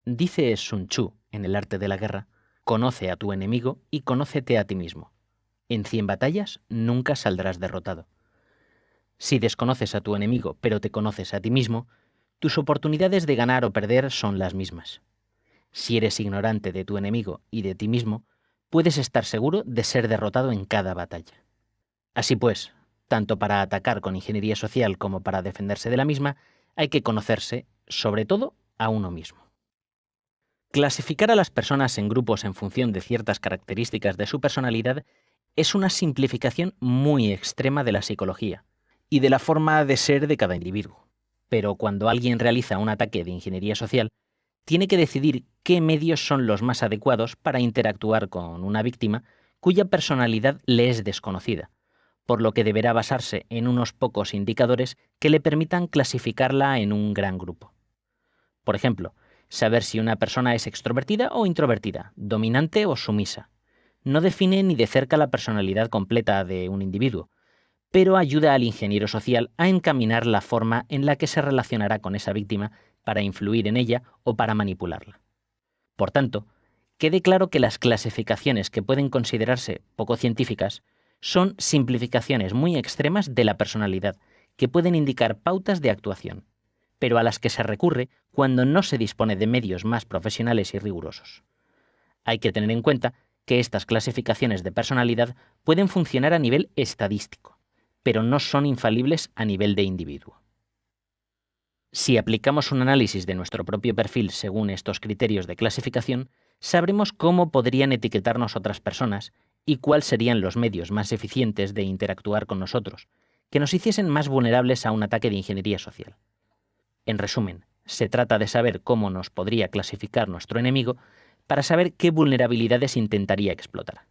Dice Sun Tzu, en El arte de la guerra, conoce a tu enemigo y conócete a ti mismo. En 100 batallas nunca saldrás derrotado. Si desconoces a tu enemigo pero te conoces a ti mismo, tus oportunidades de ganar o perder son las mismas. Si eres ignorante de tu enemigo y de ti mismo, puedes estar seguro de ser derrotado en cada batalla. Así pues, tanto para atacar con ingeniería social como para defenderse de la misma, hay que conocerse, sobre todo, a uno mismo. Clasificar a las personas en grupos en función de ciertas características de su personalidad es una simplificación muy extrema de la psicología y de la forma de ser de cada individuo. Pero cuando alguien realiza un ataque de ingeniería social, tiene que decidir qué medios son los más adecuados para interactuar con una víctima cuya personalidad le es desconocida, por lo que deberá basarse en unos pocos indicadores que le permitan clasificarla en un gran grupo. Por ejemplo, saber si una persona es extrovertida o introvertida, dominante o sumisa. No define ni de cerca la personalidad completa de un individuo, pero ayuda al ingeniero social a encaminar la forma en la que se relacionará con esa víctima para influir en ella o para manipularla. Por tanto, quede claro que las clasificaciones que pueden considerarse poco científicas son simplificaciones muy extremas de la personalidad que pueden indicar pautas de actuación, pero a las que se recurre cuando no se dispone de medios más profesionales y rigurosos. Hay que tener en cuenta que estas clasificaciones de personalidad pueden funcionar a nivel estadístico, pero no son infalibles a nivel de individuo. Si aplicamos un análisis de nuestro propio perfil según estos criterios de clasificación, sabremos cómo podrían etiquetarnos otras personas y cuáles serían los medios más eficientes de interactuar con nosotros, que nos hiciesen más vulnerables a un ataque de ingeniería social. En resumen, se trata de saber cómo nos podría clasificar nuestro enemigo para saber qué vulnerabilidades intentaría explotar.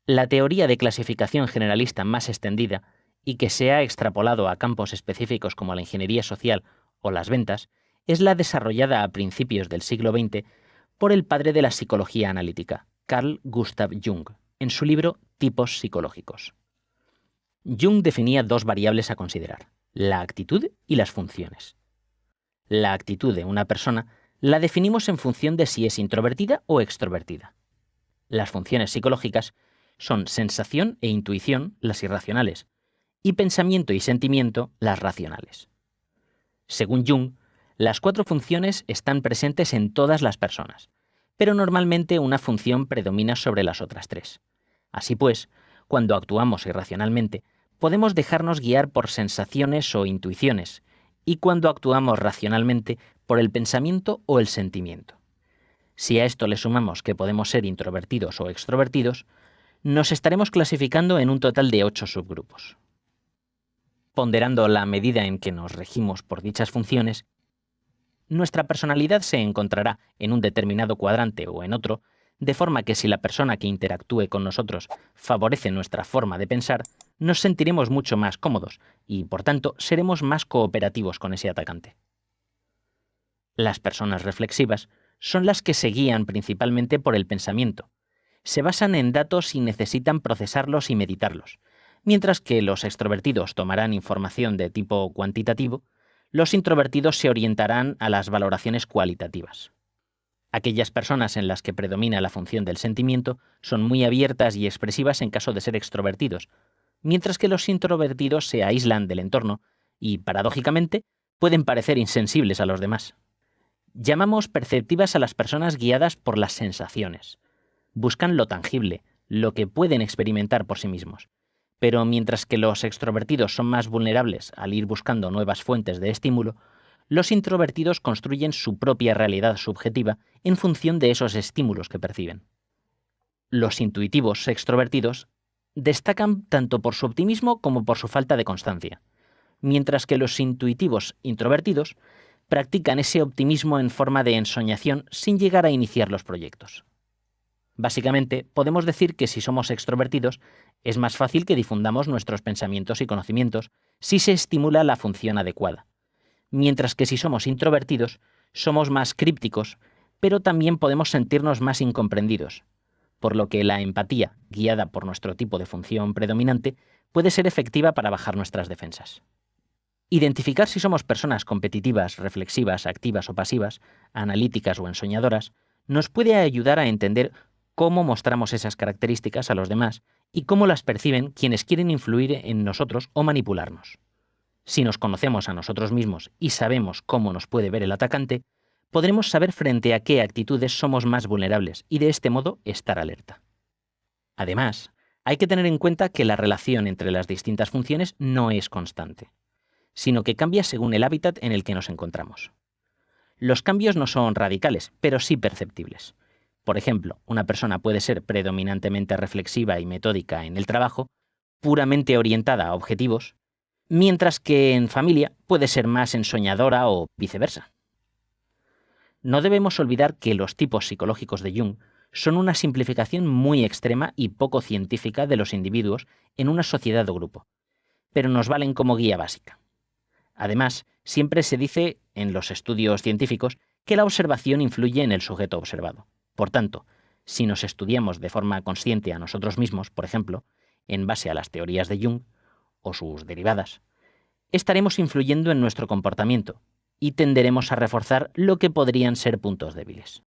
La teoría de clasificación generalista más extendida y que se ha extrapolado a campos específicos como la ingeniería social o las ventas es la desarrollada a principios del siglo XX por el padre de la psicología analítica, Carl Gustav Jung, en su libro Tipos psicológicos. Jung definía dos variables a considerar: la actitud y las funciones. La actitud de una persona la definimos en función de si es introvertida o extrovertida. Las funciones psicológicas son sensación e intuición, las irracionales, y pensamiento y sentimiento, las racionales. Según Jung, las 4 funciones están presentes en todas las personas, pero normalmente una función predomina sobre las otras 3. Así pues, cuando actuamos irracionalmente, podemos dejarnos guiar por sensaciones o intuiciones, y cuando actuamos racionalmente, por el pensamiento o el sentimiento. Si a esto le sumamos que podemos ser introvertidos o extrovertidos, nos estaremos clasificando en un total de 8 subgrupos. Ponderando la medida en que nos regimos por dichas funciones, nuestra personalidad se encontrará en un determinado cuadrante o en otro, de forma que si la persona que interactúe con nosotros favorece nuestra forma de pensar, nos sentiremos mucho más cómodos y, por tanto, seremos más cooperativos con ese atacante. Las personas reflexivas son las que se guían principalmente por el pensamiento. Se basan en datos y necesitan procesarlos y meditarlos. Mientras que los extrovertidos tomarán información de tipo cuantitativo, los introvertidos se orientarán a las valoraciones cualitativas. Aquellas personas en las que predomina la función del sentimiento son muy abiertas y expresivas en caso de ser extrovertidos, mientras que los introvertidos se aíslan del entorno y, paradójicamente, pueden parecer insensibles a los demás. Llamamos perceptivas a las personas guiadas por las sensaciones. Buscan lo tangible, lo que pueden experimentar por sí mismos. Pero mientras que los extrovertidos son más vulnerables al ir buscando nuevas fuentes de estímulo, los introvertidos construyen su propia realidad subjetiva en función de esos estímulos que perciben. Los intuitivos extrovertidos destacan tanto por su optimismo como por su falta de constancia, mientras que los intuitivos introvertidos practican ese optimismo en forma de ensoñación sin llegar a iniciar los proyectos. Básicamente, podemos decir que si somos extrovertidos, es más fácil que difundamos nuestros pensamientos y conocimientos si se estimula la función adecuada, mientras que si somos introvertidos, somos más crípticos, pero también podemos sentirnos más incomprendidos, por lo que la empatía, guiada por nuestro tipo de función predominante, puede ser efectiva para bajar nuestras defensas. Identificar si somos personas competitivas, reflexivas, activas o pasivas, analíticas o ensoñadoras, nos puede ayudar a entender cómo mostramos esas características a los demás y cómo las perciben quienes quieren influir en nosotros o manipularnos. Si nos conocemos a nosotros mismos y sabemos cómo nos puede ver el atacante, podremos saber frente a qué actitudes somos más vulnerables y de este modo estar alerta. Además, hay que tener en cuenta que la relación entre las distintas funciones no es constante, sino que cambia según el hábitat en el que nos encontramos. Los cambios no son radicales, pero sí perceptibles. Por ejemplo, una persona puede ser predominantemente reflexiva y metódica en el trabajo, puramente orientada a objetivos, mientras que en familia puede ser más ensoñadora o viceversa. No debemos olvidar que los tipos psicológicos de Jung son una simplificación muy extrema y poco científica de los individuos en una sociedad o grupo, pero nos valen como guía básica. Además, siempre se dice en los estudios científicos que la observación influye en el sujeto observado. Por tanto, si nos estudiamos de forma consciente a nosotros mismos, por ejemplo, en base a las teorías de Jung o sus derivadas, estaremos influyendo en nuestro comportamiento y tenderemos a reforzar lo que podrían ser puntos débiles.